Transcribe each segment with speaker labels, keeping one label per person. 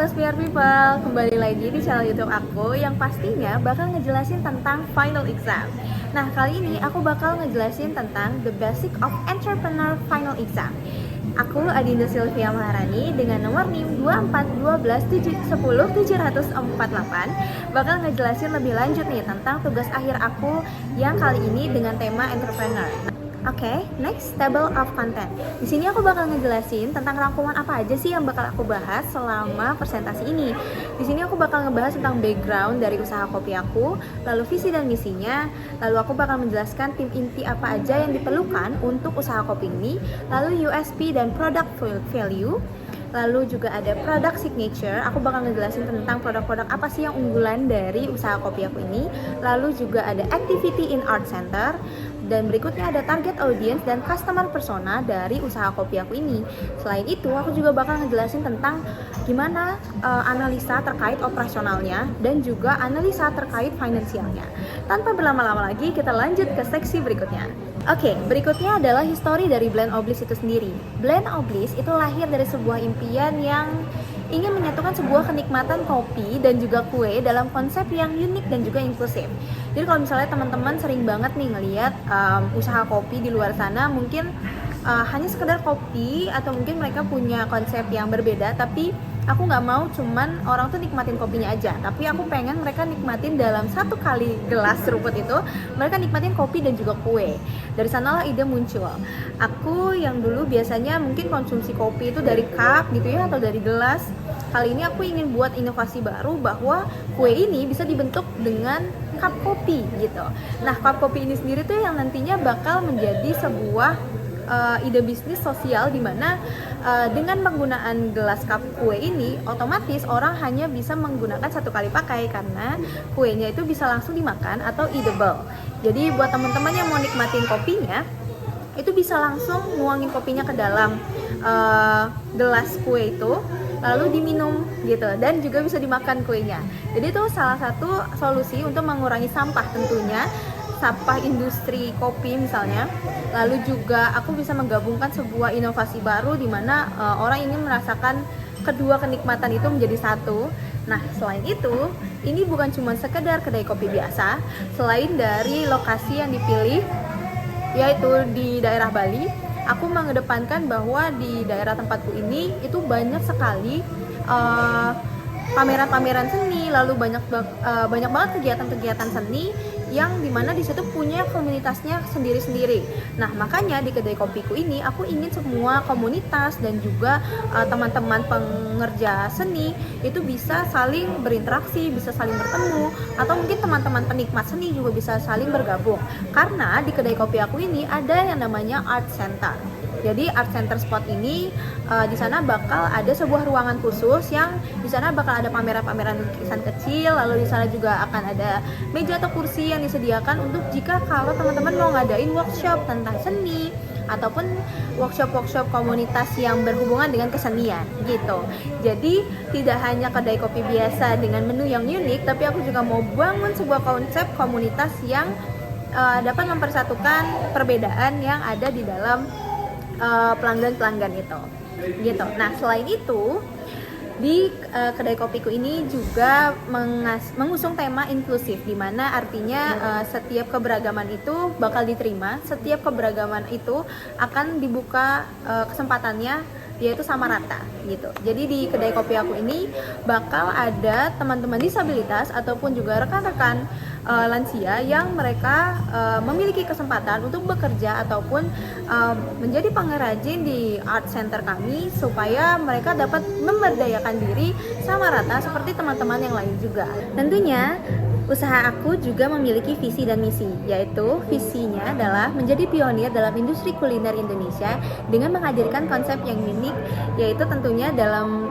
Speaker 1: Aspire People, kembali lagi di channel YouTube aku yang pastinya bakal ngejelasin tentang final exam. Nah, kali ini aku bakal ngejelasin tentang the basic of entrepreneur final exam. Aku Adinda Sylvia Maharani dengan nomor NIM 241210748 bakal ngejelasin lebih lanjut nih tentang tugas akhir aku yang kali ini dengan tema entrepreneur. Oke, next, table of content. Di sini aku bakal ngejelasin tentang rangkuman apa aja sih yang bakal aku bahas selama presentasi ini. Di sini aku bakal ngebahas tentang background dari usaha kopi aku, lalu visi dan misinya, lalu aku bakal menjelaskan tim inti apa aja yang diperlukan untuk usaha kopi ini, lalu USP dan product value. Lalu juga ada product signature, aku bakal ngejelasin tentang produk-produk apa sih yang unggulan dari usaha kopi aku ini. Lalu juga ada activity in art center. Dan berikutnya ada target audience dan customer persona dari usaha kopi aku ini. Selain itu, aku juga bakal ngejelasin tentang gimana analisa terkait operasionalnya dan juga analisa terkait finansialnya. Tanpa berlama-lama lagi, kita lanjut ke seksi berikutnya. Oke, berikutnya adalah histori dari Blend Oblis itu sendiri. Blend Oblis itu lahir dari sebuah impian yang ingin menyatukan sebuah kenikmatan kopi dan juga kue dalam konsep yang unik dan juga inklusif. Jadi kalau misalnya teman-teman sering banget nih ngelihat usaha kopi di luar sana, mungkin hanya sekedar kopi atau mungkin mereka punya konsep yang berbeda, tapi aku nggak mau cuman orang tuh nikmatin kopinya aja, tapi aku pengen mereka nikmatin dalam satu kali gelas seruput itu, mereka nikmatin kopi dan juga kue. Dari sanalah ide muncul. Aku yang dulu biasanya mungkin konsumsi kopi itu dari cup gitu ya, atau dari gelas. Kali ini aku ingin buat inovasi baru bahwa kue ini bisa dibentuk dengan cup kopi gitu. Nah, cup kopi ini sendiri tuh yang nantinya bakal menjadi sebuah ide bisnis sosial di mana dengan penggunaan gelas cup kue ini otomatis orang hanya bisa menggunakan satu kali pakai karena kuenya itu bisa langsung dimakan atau edible. Jadi buat teman-teman yang mau nikmatin kopinya itu bisa langsung nuangin kopinya ke dalam gelas kue itu lalu diminum gitu, dan juga bisa dimakan kuenya. Jadi itu salah satu solusi untuk mengurangi sampah tentunya, sampah industri kopi misalnya. Lalu juga aku bisa menggabungkan sebuah inovasi baru di mana orang ingin merasakan kedua kenikmatan itu menjadi satu. Nah, selain itu, ini bukan cuma sekedar kedai kopi biasa. Selain dari lokasi yang dipilih yaitu di daerah Bali, aku mengedepankan bahwa di daerah tempatku ini itu banyak sekali pameran-pameran seni, lalu banyak banget kegiatan-kegiatan seni yang dimana di situ punya komunitasnya sendiri-sendiri. Nah, makanya di kedai kopiku ini aku ingin semua komunitas dan juga teman-teman pengerja seni itu bisa saling berinteraksi, bisa saling bertemu, atau mungkin teman-teman penikmat seni juga bisa saling bergabung. Karena di kedai kopi aku ini ada yang namanya art center. Jadi art center spot ini di sana bakal ada sebuah ruangan khusus yang di sana bakal ada pameran-pameran lukisan kecil, lalu di sana juga akan ada meja atau kursi yang disediakan untuk jika kalau teman-teman mau ngadain workshop tentang seni ataupun workshop komunitas yang berhubungan dengan kesenian gitu. Jadi tidak hanya kedai kopi biasa dengan menu yang unik, tapi aku juga mau bangun sebuah konsep komunitas yang dapat mempersatukan perbedaan yang ada di dalam pelanggan-pelanggan itu gitu. Nah, selain itu di kedai kopiku ini juga mengusung tema inklusif, di mana artinya setiap keberagaman itu bakal diterima, setiap keberagaman itu akan dibuka kesempatannya yaitu sama rata gitu. Jadi di kedai kopi aku ini bakal ada teman-teman disabilitas ataupun juga rekan-rekan lansia yang mereka memiliki kesempatan untuk bekerja ataupun menjadi pengrajin di art center kami supaya mereka dapat memberdayakan diri sama rata seperti teman-teman yang lain juga. Tentunya usaha aku juga memiliki visi dan misi, yaitu visinya adalah menjadi pionir dalam industri kuliner Indonesia dengan menghadirkan konsep yang unik, yaitu tentunya dalam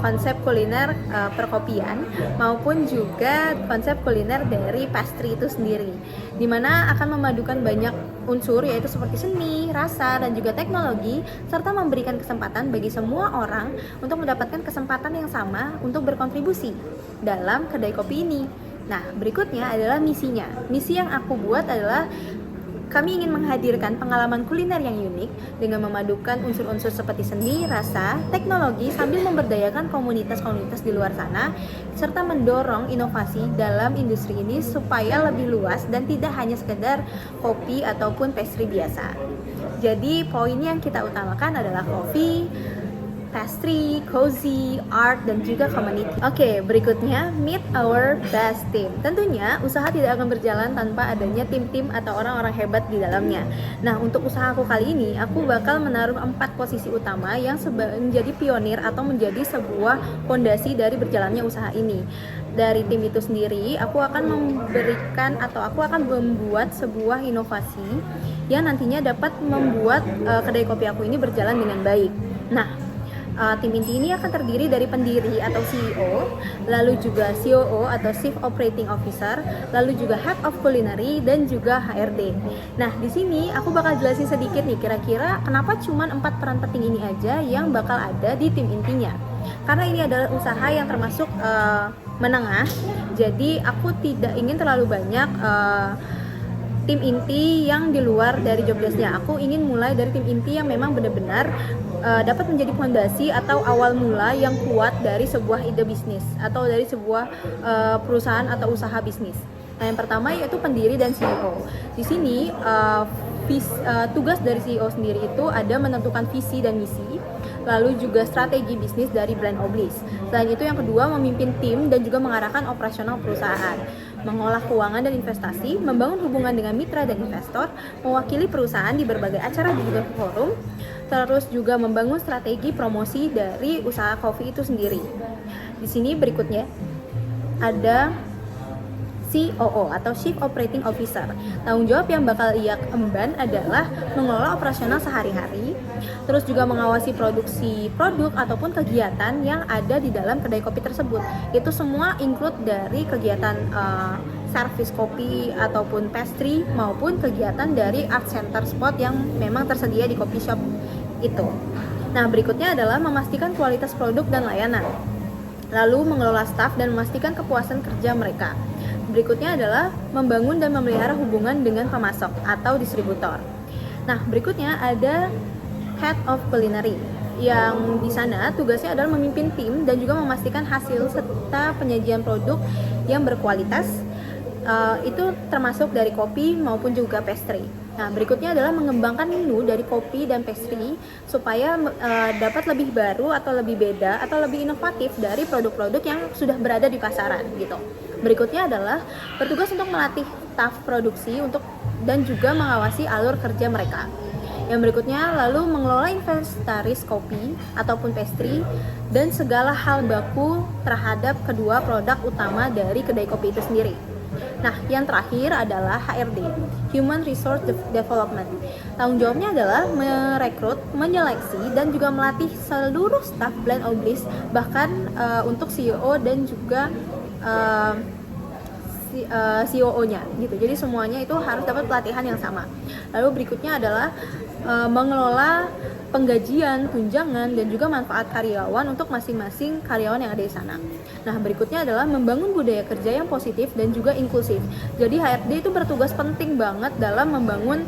Speaker 1: konsep kuliner perkopian maupun juga konsep kuliner dari pastry itu sendiri, dimana akan memadukan banyak unsur yaitu seperti seni, rasa, dan juga teknologi, serta memberikan kesempatan bagi semua orang untuk mendapatkan kesempatan yang sama untuk berkontribusi dalam kedai kopi ini. Nah, berikutnya adalah misinya. Misi yang aku buat adalah Kami ingin menghadirkan pengalaman kuliner yang unik dengan memadukan unsur-unsur seperti seni, rasa, teknologi sambil memberdayakan komunitas-komunitas di luar sana serta mendorong inovasi dalam industri ini supaya lebih luas dan tidak hanya sekedar kopi ataupun pastry biasa. Jadi poin yang kita utamakan adalah kopi, pastry, cozy, art, dan juga community. Oke, berikutnya meet our best team. Tentunya usaha tidak akan berjalan tanpa adanya tim-tim atau orang-orang hebat di dalamnya. Nah, untuk usaha aku kali ini, aku bakal menaruh 4 posisi utama yang menjadi pionir atau menjadi sebuah fondasi dari berjalannya usaha ini. Dari tim itu sendiri, aku akan membuat sebuah inovasi yang nantinya dapat membuat kedai kopi aku ini berjalan dengan baik. Nah, tim inti ini akan terdiri dari pendiri atau CEO, lalu juga COO atau Chief Operating Officer, lalu juga Head of Culinary dan juga HRD. Nah, di sini aku bakal jelasin sedikit nih kira-kira kenapa cuma 4 peran penting ini aja yang bakal ada di tim intinya. Karena ini adalah usaha yang termasuk menengah, jadi aku tidak ingin terlalu banyak tim inti yang di luar dari job desk-nya. Aku ingin mulai dari tim inti yang memang benar-benar dapat menjadi fondasi atau awal mula yang kuat dari sebuah ide bisnis atau dari sebuah perusahaan atau usaha bisnis. Nah, yang pertama yaitu pendiri dan CEO. Di sini tugas dari CEO sendiri itu ada menentukan visi dan misi, lalu juga strategi bisnis dari Blend Oblis. Selain itu yang kedua memimpin tim dan juga mengarahkan operasional perusahaan, mengolah keuangan dan investasi, membangun hubungan dengan mitra dan investor, mewakili perusahaan di berbagai acara di juga forum, terus juga membangun strategi promosi dari usaha kopi itu sendiri. Di sini berikutnya ada COO atau Chief Operating Officer. Tanggung jawab yang bakal ia emban adalah mengelola operasional sehari-hari, terus juga mengawasi produksi produk ataupun kegiatan yang ada di dalam kedai kopi tersebut. Itu semua include dari kegiatan servis kopi ataupun pastry maupun kegiatan dari art center spot yang memang tersedia di coffee shop itu. Nah, berikutnya adalah memastikan kualitas produk dan layanan, lalu mengelola staf dan memastikan kepuasan kerja mereka. Berikutnya adalah membangun dan memelihara hubungan dengan pemasok atau distributor. Nah, berikutnya ada Head of Culinary, yang di sana tugasnya adalah memimpin tim dan juga memastikan hasil serta penyajian produk yang berkualitas, itu termasuk dari kopi maupun juga pastry. Nah, berikutnya adalah mengembangkan menu dari kopi dan pastry supaya dapat lebih baru atau lebih beda atau lebih inovatif dari produk-produk yang sudah berada di pasaran gitu. Berikutnya adalah bertugas untuk melatih staf produksi dan juga mengawasi alur kerja mereka. Yang berikutnya lalu mengelola inventaris kopi ataupun pastry dan segala hal baku terhadap kedua produk utama dari kedai kopi itu sendiri. Nah, yang terakhir adalah HRD, Human Resource Development. Tanggung jawabnya adalah merekrut, menyeleksi, dan juga melatih seluruh staf Blend Oblis, bahkan untuk CEO dan juga COO-nya gitu. Jadi semuanya itu harus dapat pelatihan yang sama. Lalu berikutnya adalah mengelola penggajian, tunjangan, dan juga manfaat karyawan untuk masing-masing karyawan yang ada di sana. Nah, berikutnya adalah membangun budaya kerja yang positif dan juga inklusif. Jadi HRD itu bertugas penting banget dalam membangun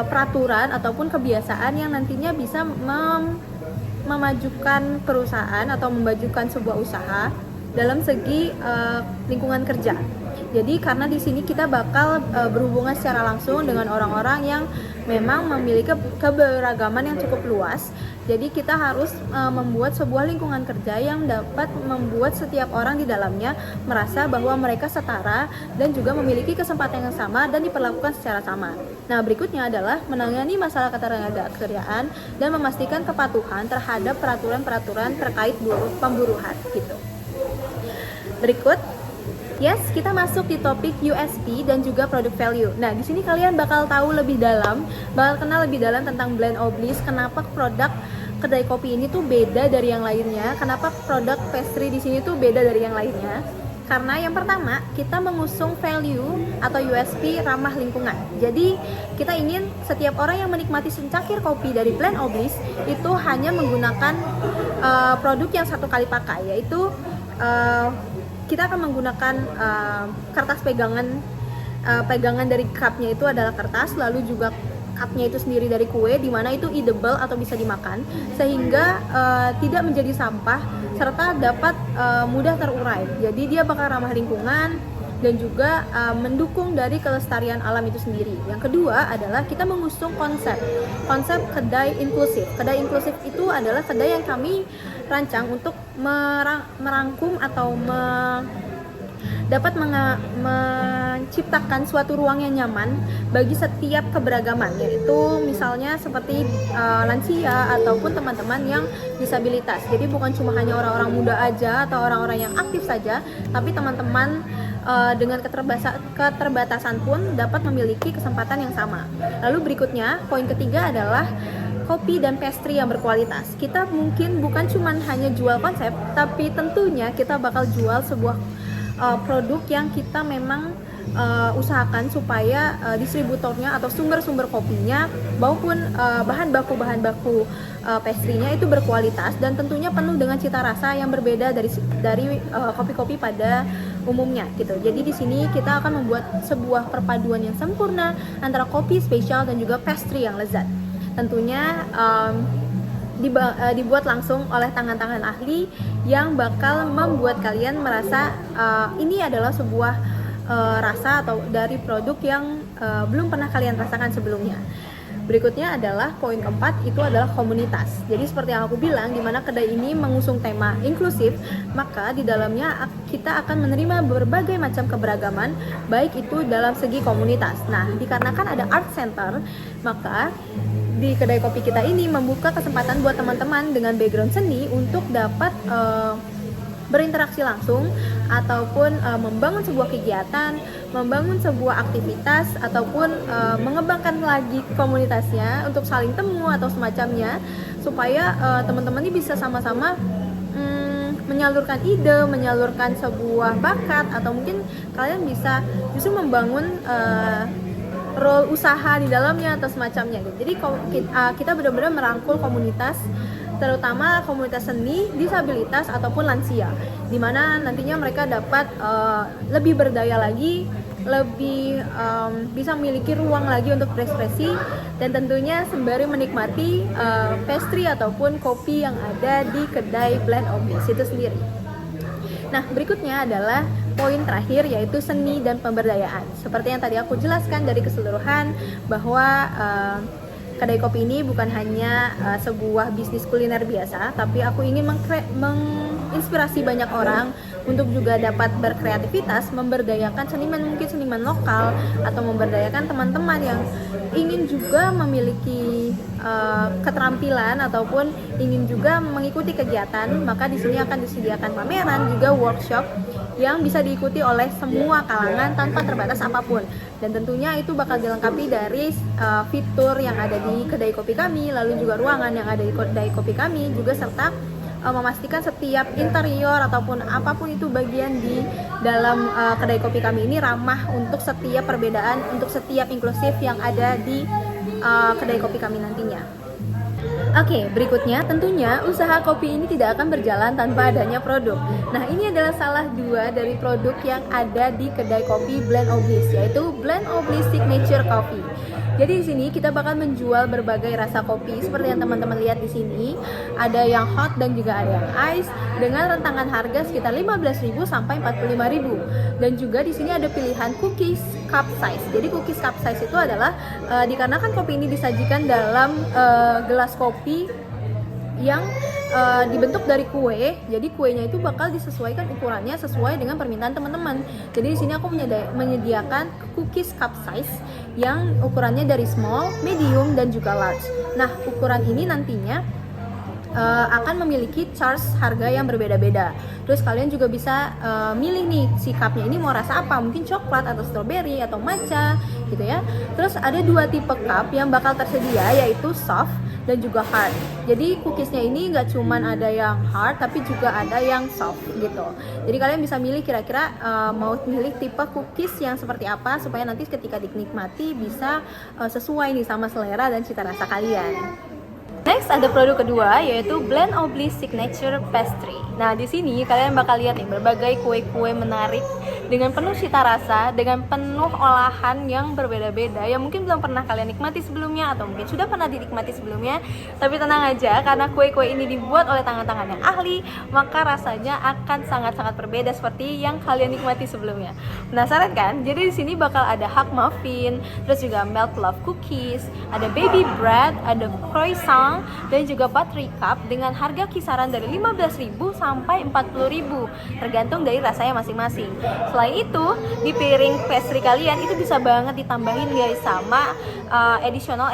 Speaker 1: peraturan ataupun kebiasaan yang nantinya bisa memajukan perusahaan atau memajukan sebuah usaha dalam segi lingkungan kerja. Jadi karena di sini kita bakal berhubungan secara langsung dengan orang-orang yang memang memiliki keberagaman yang cukup luas. Jadi kita harus membuat sebuah lingkungan kerja yang dapat membuat setiap orang di dalamnya merasa bahwa mereka setara dan juga memiliki kesempatan yang sama dan diperlakukan secara sama. Nah, berikutnya adalah menangani masalah ketenagakerjaan dan memastikan kepatuhan terhadap peraturan-peraturan terkait pemburuan gitu. Berikut, yes, kita masuk di topik USP dan juga product value. Nah, di sini kalian bakal tahu lebih dalam, bakal kenal lebih dalam tentang Blend Oblis, kenapa produk kedai kopi ini tuh beda dari yang lainnya, kenapa produk pastry di sini tuh beda dari yang lainnya. Karena yang pertama, kita mengusung value atau USP ramah lingkungan. Jadi, kita ingin setiap orang yang menikmati secangkir kopi dari Blend Oblis itu hanya menggunakan produk yang satu kali pakai, yaitu kita akan menggunakan kertas pegangan pegangan dari cupnya itu adalah kertas, lalu juga cupnya itu sendiri dari kue, di mana itu edible atau bisa dimakan, sehingga tidak menjadi sampah serta dapat mudah terurai. Jadi dia bakal ramah lingkungan dan juga mendukung dari kelestarian alam itu sendiri. Yang kedua adalah kita mengusung konsep kedai inklusif. Kedai inklusif itu adalah kedai yang kami rancang untuk merangkum atau dapat menciptakan suatu ruang yang nyaman bagi setiap keberagaman, yaitu misalnya seperti lansia ataupun teman-teman yang disabilitas. Jadi bukan cuma hanya orang-orang muda aja atau orang-orang yang aktif saja, tapi teman-teman dengan keterbatasan pun dapat memiliki kesempatan yang sama. Lalu berikutnya, poin ketiga adalah kopi dan pastry yang berkualitas. Kita mungkin bukan cuma hanya jual konsep, tapi tentunya kita bakal jual sebuah produk yang kita memang usahakan supaya distributornya atau sumber-sumber kopinya maupun bahan baku pastry-nya itu berkualitas dan tentunya penuh dengan cita rasa yang berbeda dari kopi-kopi pada umumnya gitu. Jadi di sini kita akan membuat sebuah perpaduan yang sempurna antara kopi spesial dan juga pastry yang lezat. Tentunya dibuat langsung oleh tangan-tangan ahli yang bakal membuat kalian merasa ini adalah sebuah rasa atau dari produk yang belum pernah kalian rasakan sebelumnya. Berikutnya adalah poin keempat, itu adalah komunitas. Jadi seperti yang aku bilang, di mana kedai ini mengusung tema inklusif, maka di dalamnya kita akan menerima berbagai macam keberagaman, baik itu dalam segi komunitas. Nah, dikarenakan ada art center, maka di kedai kopi kita ini membuka kesempatan buat teman-teman dengan background seni untuk dapat berinteraksi langsung ataupun membangun sebuah kegiatan, membangun sebuah aktivitas ataupun mengembangkan lagi komunitasnya untuk saling temu atau semacamnya, supaya teman-teman ini bisa sama-sama menyalurkan ide, menyalurkan sebuah bakat, atau mungkin kalian bisa justru membangun role usaha di dalamnya atau semacamnya. Jadi kita benar-benar merangkul komunitas, terutama komunitas seni, disabilitas ataupun lansia, di mana nantinya mereka dapat lebih berdaya lagi, lebih bisa memiliki ruang lagi untuk berekspresi, dan tentunya sembari menikmati pastry ataupun kopi yang ada di kedai Blend of Bliss itu sendiri. Nah, berikutnya adalah poin terakhir, yaitu seni dan pemberdayaan. Seperti yang tadi aku jelaskan dari keseluruhan, bahwa kedai kopi ini bukan hanya sebuah bisnis kuliner biasa, tapi aku ingin menginspirasi banyak orang untuk juga dapat berkreativitas, memberdayakan seniman, mungkin seniman lokal, atau memberdayakan teman-teman yang ingin juga memiliki keterampilan ataupun ingin juga mengikuti kegiatan. Maka di sini akan disediakan pameran, juga workshop yang bisa diikuti oleh semua kalangan tanpa terbatas apapun. Dan tentunya itu bakal dilengkapi dari fitur yang ada di kedai kopi kami, lalu juga ruangan yang ada di kedai kopi kami, juga serta memastikan setiap interior ataupun apapun itu bagian di dalam kedai kopi kami ini ramah untuk setiap perbedaan, untuk setiap inklusif yang ada di kedai kopi kami nantinya. Oke, berikutnya tentunya usaha kopi ini tidak akan berjalan tanpa adanya produk. Nah, ini adalah salah dua dari produk yang ada di kedai kopi Blend of Bliss, yaitu Blend of Bliss Signature Coffee. Jadi di sini kita bakal menjual berbagai rasa kopi seperti yang teman-teman lihat di sini. Ada yang hot dan juga ada yang ice dengan rentangan harga sekitar 15.000 sampai 45.000. Dan juga di sini ada pilihan cookies cup size. Jadi cookies cup size itu adalah dikarenakan kopi ini disajikan dalam gelas kopi yang dibentuk dari kue, jadi kuenya itu bakal disesuaikan ukurannya sesuai dengan permintaan teman-teman. Jadi di sini aku menyediakan cookies cup size yang ukurannya dari small, medium, dan juga large. Nah, ukuran ini nantinya akan memiliki charge harga yang berbeda-beda. Terus kalian juga bisa milih nih si cupnya ini mau rasa apa, mungkin coklat atau strawberry atau matcha gitu ya. Terus ada dua tipe cup yang bakal tersedia, yaitu soft dan juga hard. Jadi cookiesnya ini nggak cuman ada yang hard, tapi juga ada yang soft gitu. Jadi kalian bisa milih kira-kira mau milih tipe cookies yang seperti apa, supaya nanti ketika dinikmati bisa sesuai nih sama selera dan cita rasa kalian. Next ada produk kedua, yaitu Blend of Bliss Signature Pastry. Nah, di sini kalian bakal lihat nih berbagai kue-kue menarik dengan penuh cita rasa, dengan penuh olahan yang berbeda-beda yang mungkin belum pernah kalian nikmati sebelumnya atau mungkin sudah pernah dinikmati sebelumnya. Tapi tenang aja, karena kue-kue ini dibuat oleh tangan-tangan yang ahli, maka rasanya akan sangat-sangat berbeda seperti yang kalian nikmati sebelumnya. Penasaran kan? Jadi di sini bakal ada hug muffin, terus juga melt love cookies, ada baby bread, ada croissant, dan juga buttery cup dengan harga kisaran dari 15.000 sampai 40.000 tergantung dari rasanya masing-masing. Selain itu, di piring pastry kalian itu bisa banget ditambahin guys sama additional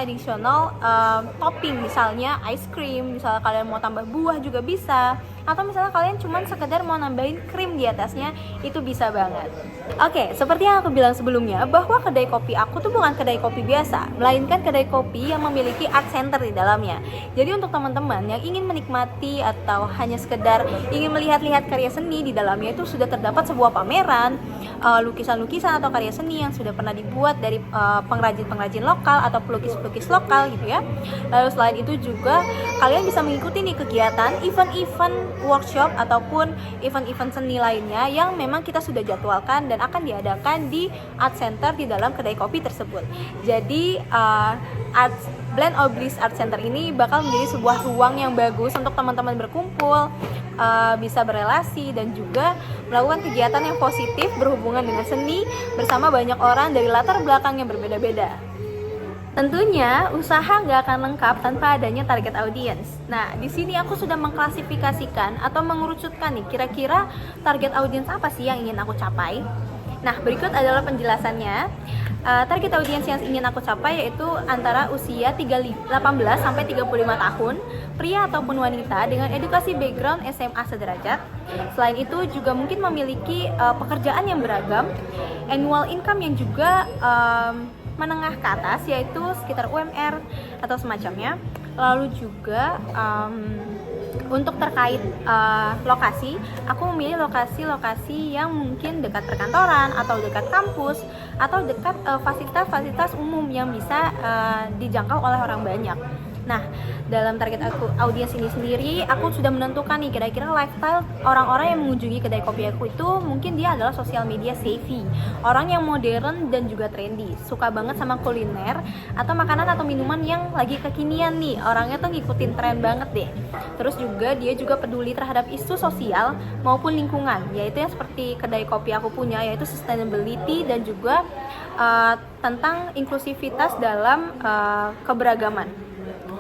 Speaker 1: topping, misalnya ice cream, misalnya kalian mau tambah buah juga bisa, atau misalnya kalian cuman sekedar mau nambahin krim di atasnya, itu bisa banget. Oke, seperti yang aku bilang sebelumnya, bahwa kedai kopi aku tuh bukan kedai kopi biasa, melainkan kedai kopi yang memiliki art center di dalamnya. Jadi untuk teman-teman yang ingin menikmati atau hanya sekedar ingin melihat-lihat karya seni, di dalamnya itu sudah terdapat sebuah pameran lukisan-lukisan atau karya seni yang sudah pernah dibuat dari pengrajin-pengrajin lokal atau pelukis-pelukis lokal gitu ya. Lalu selain itu juga kalian bisa mengikuti nih kegiatan event-event workshop ataupun event-event seni lainnya yang memang kita sudah jadwalkan dan akan diadakan di art center di dalam kedai kopi tersebut. Jadi Blend of Bliss Art Center ini bakal menjadi sebuah ruang yang bagus untuk teman-teman berkumpul, bisa berelasi dan juga melakukan kegiatan yang positif berhubungan dengan seni bersama banyak orang dari latar belakang yang berbeda-beda. Tentunya usaha nggak akan lengkap tanpa adanya target audience. Nah, di sini aku sudah mengklasifikasikan atau mengerucutkan nih kira-kira target audience apa sih yang ingin aku capai. Nah, berikut adalah penjelasannya. Target audiens yang ingin aku capai yaitu antara usia 18 sampai 35 tahun, pria ataupun wanita dengan edukasi background SMA sederajat. Selain itu juga mungkin memiliki pekerjaan yang beragam, annual income yang juga menengah ke atas yaitu sekitar UMR atau semacamnya. Lalu juga untuk terkait lokasi, aku memilih lokasi-lokasi yang mungkin dekat perkantoran atau dekat kampus atau dekat fasilitas-fasilitas umum yang bisa dijangkau oleh orang banyak. Nah, dalam target audiens ini sendiri, aku sudah menentukan nih kira-kira lifestyle orang-orang yang mengunjungi kedai kopi aku itu mungkin dia adalah sosial media savvy, orang yang modern dan juga trendy, suka banget sama kuliner atau makanan atau minuman yang lagi kekinian nih, orangnya tuh ngikutin tren banget deh. Terus juga dia juga peduli terhadap isu sosial maupun lingkungan, yaitu yang seperti kedai kopi aku punya, yaitu sustainability dan juga tentang inklusivitas dalam keberagaman.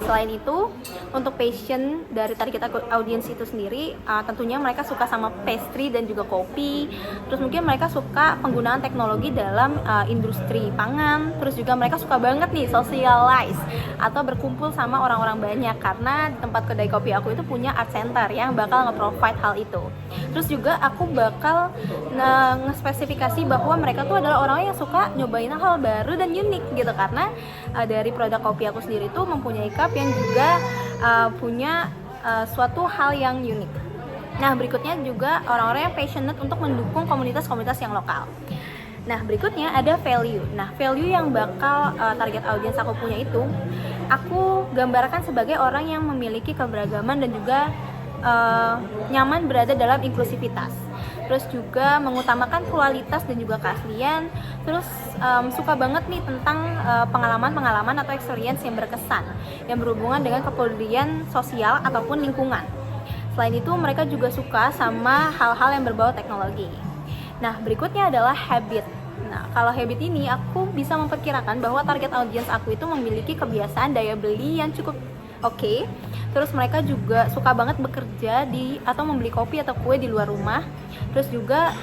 Speaker 1: Selain itu, untuk passion dari target audiens itu sendiri, tentunya mereka suka sama pastry dan juga kopi. Terus mungkin mereka suka penggunaan teknologi dalam industri pangan. Terus juga mereka suka banget nih socialize atau berkumpul sama orang-orang banyak, karena tempat kedai kopi aku itu punya art center yang bakal nge-provide hal itu. Terus juga aku bakal nge-spesifikasi bahwa mereka tuh adalah orang yang suka nyobain hal baru dan unik gitu, karena dari produk kopi aku sendiri tuh mempunyai cup yang juga punya suatu hal yang unik. Nah, berikutnya juga orang-orang yang passionate untuk mendukung komunitas-komunitas yang lokal. Nah, berikutnya ada value. Nah, value yang bakal target audiens aku punya itu, aku gambarkan sebagai orang yang memiliki keberagaman dan juga nyaman berada dalam inklusivitas. Terus juga mengutamakan kualitas dan juga keaslian. Terus suka banget nih tentang pengalaman-pengalaman atau experience yang berkesan, yang berhubungan dengan kepedulian sosial ataupun lingkungan. Selain itu mereka juga suka sama hal-hal yang berbau teknologi. Nah, berikutnya adalah habit. Nah, kalau habit ini aku bisa memperkirakan bahwa target audiens aku itu memiliki kebiasaan daya beli yang cukup oke. Terus mereka juga suka banget bekerja atau membeli kopi atau kue di luar rumah. Terus juga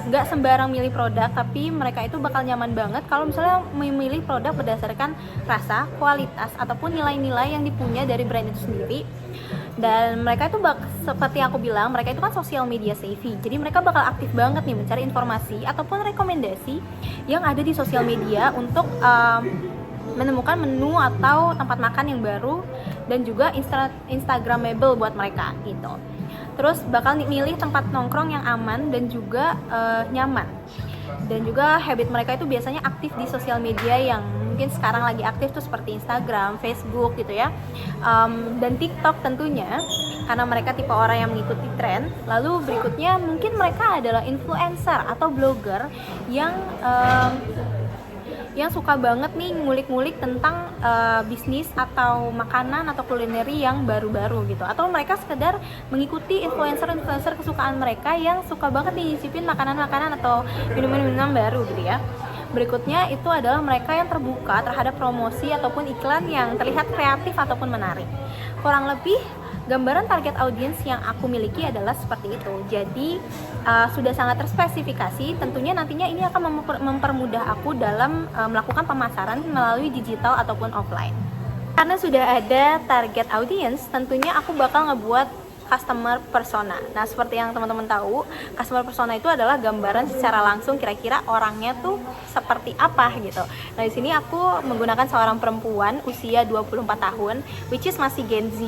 Speaker 1: nggak sembarang milih produk, tapi mereka itu bakal nyaman banget kalau misalnya memilih produk berdasarkan rasa, kualitas, ataupun nilai-nilai yang dipunya dari brand itu sendiri. Dan mereka itu seperti yang aku bilang, mereka itu kan social media savvy. Jadi mereka bakal aktif banget nih mencari informasi ataupun rekomendasi yang ada di sosial media untuk menemukan menu atau tempat makan yang baru dan juga instagramable buat mereka gitu. Terus bakal milih tempat nongkrong yang aman dan juga nyaman. Dan juga habit mereka itu biasanya aktif di sosial media yang mungkin sekarang lagi aktif tuh seperti Instagram, Facebook gitu ya, dan TikTok tentunya, karena mereka tipe orang yang mengikuti tren. Lalu berikutnya mungkin mereka adalah influencer atau blogger yang suka banget nih ngulik-ngulik tentang bisnis atau makanan atau kulineri yang baru-baru gitu, atau mereka sekedar mengikuti influencer kesukaan mereka yang suka banget nih nyicipin makanan-makanan atau minuman-minuman baru gitu ya. Berikutnya itu adalah mereka yang terbuka terhadap promosi ataupun iklan yang terlihat kreatif ataupun menarik. Kurang lebih gambaran target audiens yang aku miliki adalah seperti itu. Jadi sudah sangat terspesifikasi. Tentunya nantinya ini akan mempermudah aku dalam melakukan pemasaran melalui digital ataupun offline. Karena sudah ada target audiens, tentunya aku bakal ngebuat customer persona. Nah, seperti yang teman-teman tahu, customer persona itu adalah gambaran secara langsung kira-kira orangnya tuh seperti apa gitu. Nah, di sini aku menggunakan seorang perempuan usia 24 tahun, which is masih Gen Z.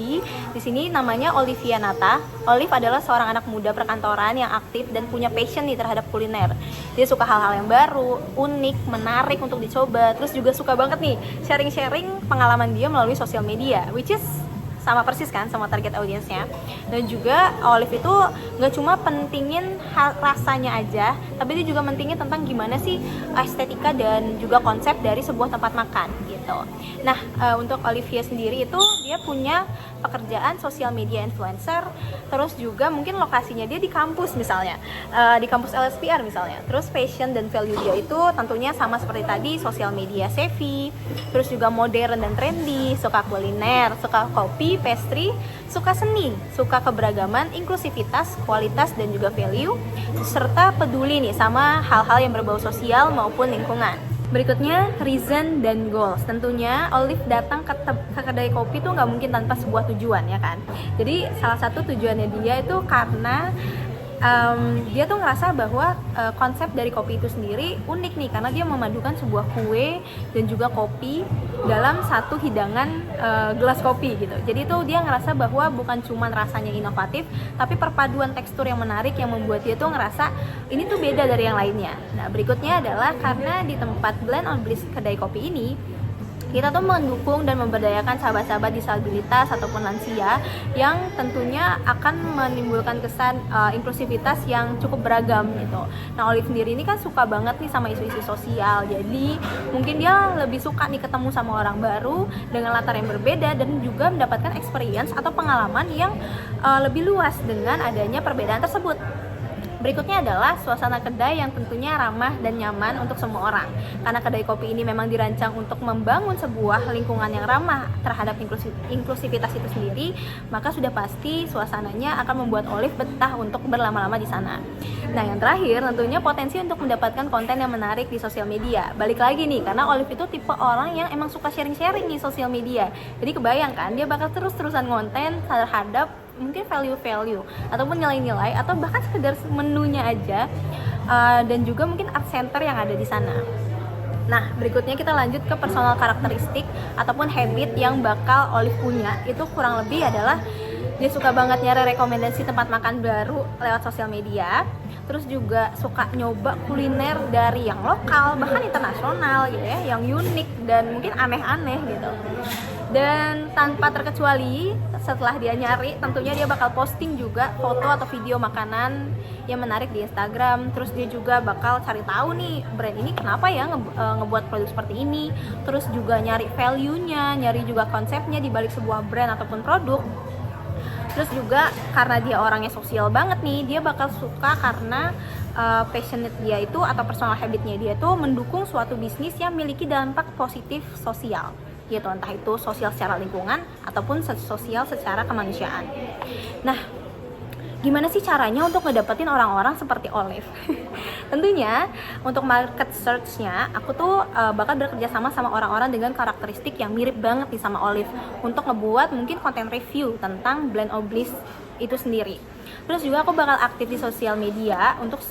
Speaker 1: Di sini namanya Olivia Nata. Olive adalah seorang anak muda perkantoran yang aktif dan punya passion nih terhadap kuliner. Dia suka hal-hal yang baru, unik, menarik untuk dicoba. Terus juga suka banget nih sharing-sharing pengalaman dia melalui sosial media, which is sama persis kan sama target audiensnya. Dan juga Olive itu nggak cuma pentingin rasanya aja, tapi dia juga pentingin tentang gimana sih estetika dan juga konsep dari sebuah tempat makan gitu. Nah, untuk Olivia sendiri itu dia punya pekerjaan sosial media influencer, terus juga mungkin lokasinya dia di kampus misalnya, di kampus LSPR misalnya. Terus passion dan value dia itu tentunya sama seperti tadi, sosial media savvy, terus juga modern dan trendy, suka kuliner, suka kopi, pastry, suka seni, suka keberagaman, inklusivitas, kualitas dan juga value, serta peduli nih sama hal-hal yang berbau sosial maupun lingkungan. Berikutnya, reason dan goals. Tentunya Olive datang ke kedai kopi tuh nggak mungkin tanpa sebuah tujuan ya kan. Jadi salah satu tujuannya dia itu karena dia tuh ngerasa bahwa konsep dari kopi itu sendiri unik nih, karena dia memadukan sebuah kue dan juga kopi dalam satu hidangan gelas kopi gitu. Jadi tuh dia ngerasa bahwa bukan cuma rasanya inovatif, tapi perpaduan tekstur yang menarik yang membuat dia tuh ngerasa ini tuh beda dari yang lainnya. Nah, berikutnya adalah karena di tempat Blend on Bliss kedai kopi ini kita tuh mendukung dan memberdayakan sahabat-sahabat disabilitas ataupun lansia yang tentunya akan menimbulkan kesan inklusivitas yang cukup beragam gitu. Nah, Olive sendiri ini kan suka banget nih sama isu-isu sosial, jadi mungkin dia lebih suka nih ketemu sama orang baru dengan latar yang berbeda dan juga mendapatkan experience atau pengalaman yang lebih luas dengan adanya perbedaan tersebut. Berikutnya adalah suasana kedai yang tentunya ramah dan nyaman untuk semua orang. Karena kedai kopi ini memang dirancang untuk membangun sebuah lingkungan yang ramah terhadap inklusivitas itu sendiri, maka sudah pasti suasananya akan membuat Olive betah untuk berlama-lama di sana. Nah, yang terakhir tentunya potensi untuk mendapatkan konten yang menarik di sosial media. Balik lagi nih, karena Olive itu tipe orang yang emang suka sharing-sharing di sosial media. Jadi kebayangkan dia bakal terus-terusan konten terhadap mungkin value-value ataupun nilai-nilai atau bahkan sekedar menunya aja, dan juga mungkin art center yang ada di sana. Nah, berikutnya kita lanjut ke personal karakteristik ataupun habit yang bakal Olive punya. Itu kurang lebih adalah dia suka banget nyari rekomendasi tempat makan baru lewat sosial media. Terus juga suka nyoba kuliner dari yang lokal bahkan internasional gitu ya, yang unik dan mungkin aneh-aneh gitu. Dan tanpa terkecuali setelah dia nyari, tentunya dia bakal posting juga foto atau video makanan yang menarik di Instagram. Terus dia juga bakal cari tahu nih brand ini kenapa ya ngebuat produk seperti ini. Terus juga nyari value-nya, nyari juga konsepnya di balik sebuah brand ataupun produk. Terus juga karena dia orangnya sosial banget nih, dia bakal suka karena passionate dia itu atau personal habitnya dia tuh mendukung suatu bisnis yang memiliki dampak positif sosial gitu, entah itu sosial secara lingkungan ataupun sosial secara kemanusiaan. Nah, gimana sih caranya untuk ngedapetin orang-orang seperti Olive? Tentunya untuk market search-nya aku tuh bakal bekerja sama orang-orang dengan karakteristik yang mirip banget nih sama Olive untuk ngebuat mungkin konten review tentang Blend on Bliss itu sendiri. Terus juga aku bakal aktif di sosial media untuk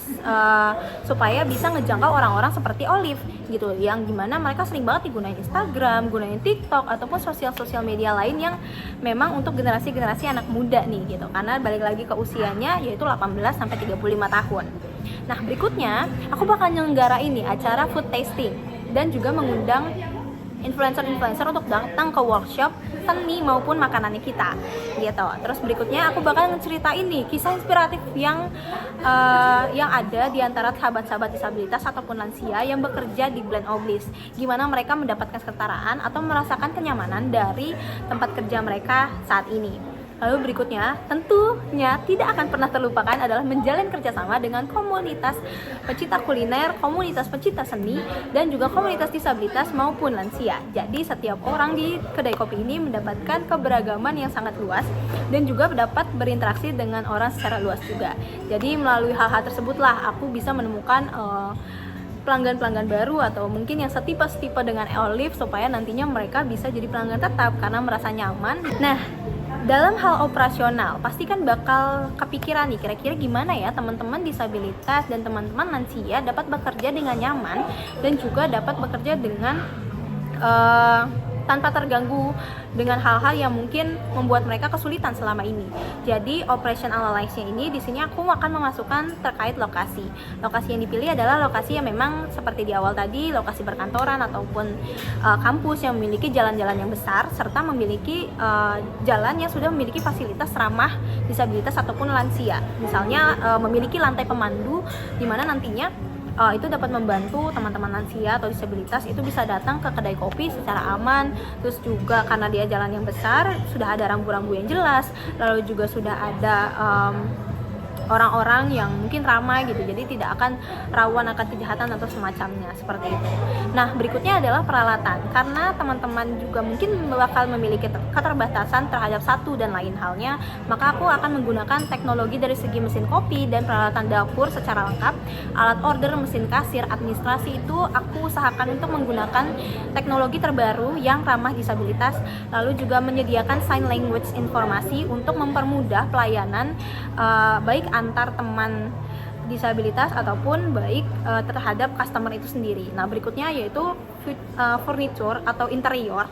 Speaker 1: supaya bisa ngejangkau orang-orang seperti Olive gitu, yang dimana mereka sering banget digunain Instagram, gunain TikTok ataupun sosial media lain yang memang untuk generasi-generasi anak muda nih gitu, karena balik lagi ke usianya yaitu 18 sampai 35 tahun. Nah, berikutnya aku bakal nyelenggarain nih acara food tasting dan juga mengundang influencer-influencer untuk datang ke workshop seni maupun makanannya kita gitu. Terus berikutnya aku bakal ngeceritain nih kisah inspiratif yang ada di antara sahabat-sahabat disabilitas ataupun lansia yang bekerja di Blend of Bliss. Gimana mereka mendapatkan kesetaraan atau merasakan kenyamanan dari tempat kerja mereka saat ini. Lalu berikutnya, tentunya tidak akan pernah terlupakan adalah menjalin kerjasama dengan komunitas pecinta kuliner, komunitas pecinta seni, dan juga komunitas disabilitas maupun lansia. Jadi setiap orang di kedai kopi ini mendapatkan keberagaman yang sangat luas dan juga dapat berinteraksi dengan orang secara luas juga. Jadi melalui hal-hal tersebutlah aku bisa menemukan pelanggan-pelanggan baru atau mungkin yang setipe dengan Olive supaya nantinya mereka bisa jadi pelanggan tetap karena merasa nyaman. Nah, dalam hal operasional pasti kan bakal kepikiran nih kira-kira gimana ya teman-teman disabilitas dan teman-teman lansia dapat bekerja dengan nyaman dan juga dapat bekerja dengan tanpa terganggu dengan hal-hal yang mungkin membuat mereka kesulitan selama ini. Jadi operation analysis-nya ini di sini aku akan memasukkan terkait lokasi. Lokasi yang dipilih adalah lokasi yang memang seperti di awal tadi, lokasi perkantoran ataupun kampus yang memiliki jalan-jalan yang besar serta memiliki jalan yang sudah memiliki fasilitas ramah disabilitas ataupun lansia. Misalnya memiliki lantai pemandu di mana nantinya itu dapat membantu teman-teman lansia atau disabilitas itu bisa datang ke kedai kopi secara aman. Terus juga karena dia jalan yang besar, sudah ada rambu-rambu yang jelas, lalu juga sudah ada orang-orang yang mungkin ramai gitu, jadi tidak akan rawan akan kejahatan atau semacamnya seperti itu. Nah, berikutnya adalah peralatan, karena teman-teman juga mungkin bakal memiliki keterbatasan terhadap satu dan lain halnya, maka aku akan menggunakan teknologi dari segi mesin kopi dan peralatan dapur secara lengkap, alat order, mesin kasir, administrasi itu aku usahakan untuk menggunakan teknologi terbaru yang ramah disabilitas, lalu juga menyediakan sign language informasi untuk mempermudah pelayanan baik antar teman disabilitas ataupun baik terhadap customer itu sendiri. Nah, berikutnya yaitu furniture atau interior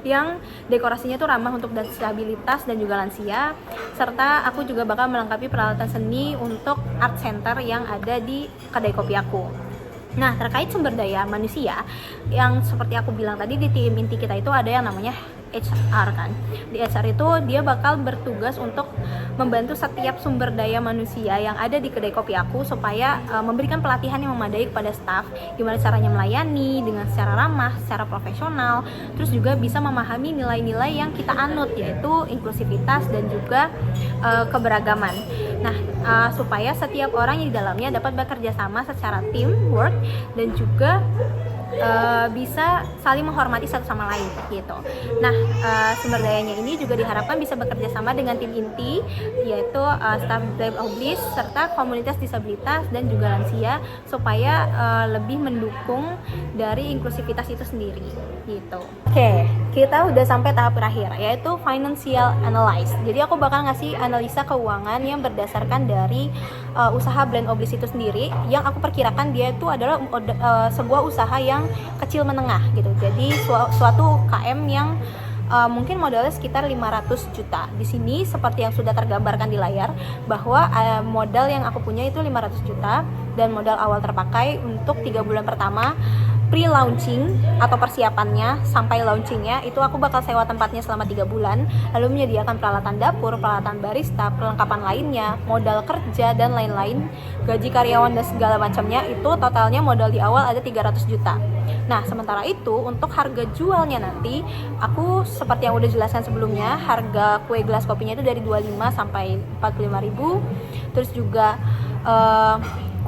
Speaker 1: yang dekorasinya itu ramah untuk disabilitas dan juga lansia, serta aku juga bakal melengkapi peralatan seni untuk art center yang ada di kedai kopi aku. Nah, terkait sumber daya manusia yang seperti aku bilang tadi, di tim inti kita itu ada yang namanya HR kan. Di HR itu dia bakal bertugas untuk membantu setiap sumber daya manusia yang ada di kedai kopi aku supaya memberikan pelatihan yang memadai kepada staff, gimana caranya melayani dengan secara ramah, secara profesional, terus juga bisa memahami nilai-nilai yang kita anut, yaitu inklusivitas dan juga keberagaman. Nah, supaya setiap orang yang di dalamnya dapat bekerja sama secara teamwork dan juga bisa saling menghormati satu sama lain gitu. Nah, sumber dayanya ini juga diharapkan bisa bekerja sama dengan tim inti, yaitu staff Blend of Bliss serta komunitas disabilitas dan juga lansia supaya lebih mendukung dari inklusivitas itu sendiri gitu. Oke, kita udah sampai tahap terakhir yaitu financial analysis. Jadi aku bakal ngasih analisa keuangan yang berdasarkan dari usaha Blend of Bliss itu sendiri, yang aku perkirakan dia itu adalah sebuah usaha yang kecil menengah gitu. Jadi suatu KM yang mungkin modalnya sekitar 500 juta. Di sini seperti yang sudah tergambarkan di layar bahwa modal yang aku punya itu 500 juta dan modal awal terpakai untuk 3 bulan pertama pre-launching atau persiapannya sampai launchingnya itu aku bakal sewa tempatnya selama 3 bulan, lalu menyediakan peralatan dapur, peralatan barista, perlengkapan lainnya, modal kerja dan lain-lain, gaji karyawan dan segala macamnya. Itu totalnya modal di awal ada 300 juta. Nah, sementara itu untuk harga jualnya nanti aku seperti yang udah jelaskan sebelumnya, harga kue gelas kopinya itu dari 25 sampai 45 ribu. Terus juga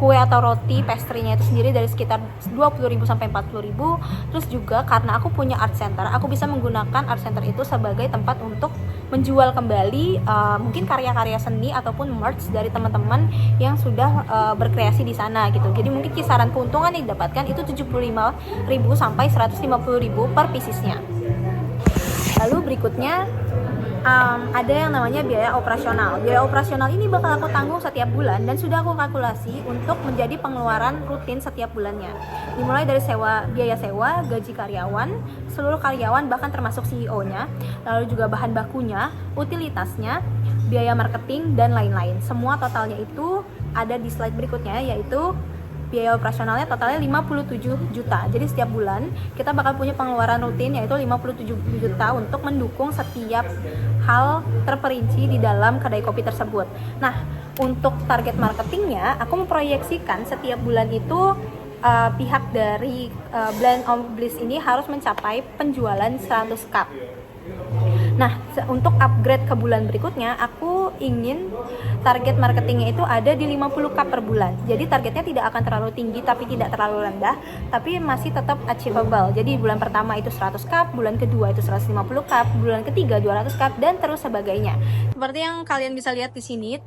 Speaker 1: kue atau roti pastry-nya itu sendiri dari sekitar 20.000 sampai 40.000. Terus juga karena aku punya art center, aku bisa menggunakan art center itu sebagai tempat untuk menjual kembali mungkin karya-karya seni ataupun merch dari teman-teman yang sudah berkreasi di sana gitu. Jadi mungkin kisaran keuntungan yang didapatkan itu 75.000 sampai 150.000 per piecesnya. Lalu berikutnya ada yang namanya biaya operasional. Biaya operasional ini bakal aku tanggung setiap bulan dan sudah aku kalkulasi untuk menjadi pengeluaran rutin setiap bulannya. Dimulai dari biaya sewa, gaji karyawan, seluruh karyawan bahkan termasuk CEO-nya, lalu juga bahan bakunya, utilitasnya, biaya marketing dan lain-lain. Semua totalnya itu ada di slide berikutnya, yaitu biaya operasionalnya totalnya 57 juta. Jadi setiap bulan kita bakal punya pengeluaran rutin yaitu 57 juta untuk mendukung setiap hal terperinci di dalam kedai kopi tersebut. Nah, untuk target marketingnya, aku memproyeksikan setiap bulan itu pihak dari Blend of Bliss ini harus mencapai penjualan 100 cup. Nah, untuk upgrade ke bulan berikutnya, aku ingin target marketingnya itu ada di 50 cup per bulan. Jadi targetnya tidak akan terlalu tinggi tapi tidak terlalu rendah, tapi masih tetap achievable. Jadi bulan pertama itu 100 cup, bulan kedua itu 150 cup, bulan ketiga 200 cup, dan terus sebagainya. Seperti yang kalian bisa lihat di sini,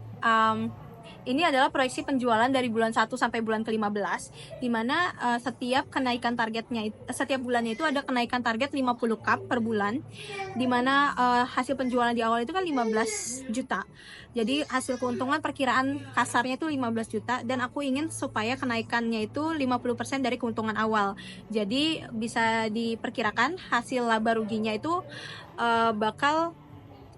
Speaker 1: ini adalah proyeksi penjualan dari bulan 1 sampai bulan ke-15, di mana setiap kenaikan targetnya, setiap bulannya itu ada kenaikan target 50 cup per bulan, di mana hasil penjualan di awal itu kan 15 juta. Jadi hasil keuntungan perkiraan kasarnya itu 15 juta, dan aku ingin supaya kenaikannya itu 50% dari keuntungan awal. Jadi bisa diperkirakan hasil laba ruginya itu bakal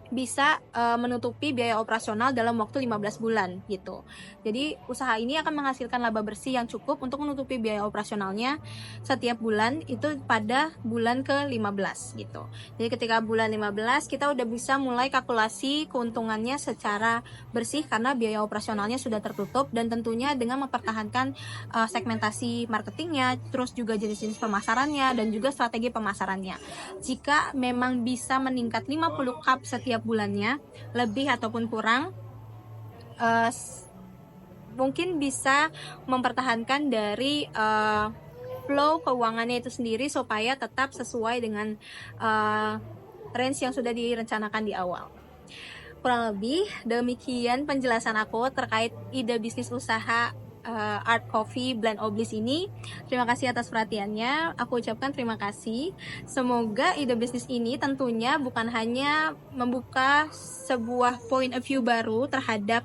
Speaker 1: bisa menutupi biaya operasional dalam waktu 15 bulan gitu. Jadi usaha ini akan menghasilkan laba bersih yang cukup untuk menutupi biaya operasionalnya setiap bulan itu pada bulan ke-15 gitu. Jadi ketika bulan 15 kita udah bisa mulai kalkulasi keuntungannya secara bersih karena biaya operasionalnya sudah tertutup, dan tentunya dengan mempertahankan segmentasi marketingnya, terus juga jenis-jenis pemasarannya dan juga strategi pemasarannya. Jika memang bisa meningkat 50 cup setiap bulannya, lebih ataupun kurang, mungkin bisa mempertahankan dari flow keuangannya itu sendiri supaya tetap sesuai dengan range yang sudah direncanakan di awal. Kurang lebih demikian penjelasan aku terkait ide bisnis usaha Art Coffee Blend of Bliss ini. Terima kasih atas perhatiannya. Aku ucapkan terima kasih. Semoga ide bisnis ini tentunya bukan hanya membuka sebuah point of view baru terhadap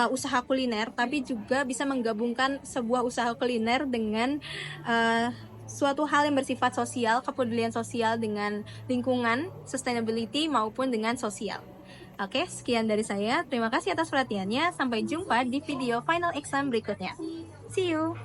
Speaker 1: usaha kuliner, tapi juga bisa menggabungkan sebuah usaha kuliner dengan suatu hal yang bersifat sosial, kepedulian sosial dengan lingkungan, sustainability maupun dengan sosial. Oke, sekian dari saya. Terima kasih atas perhatiannya. Sampai jumpa di video final exam berikutnya. See you!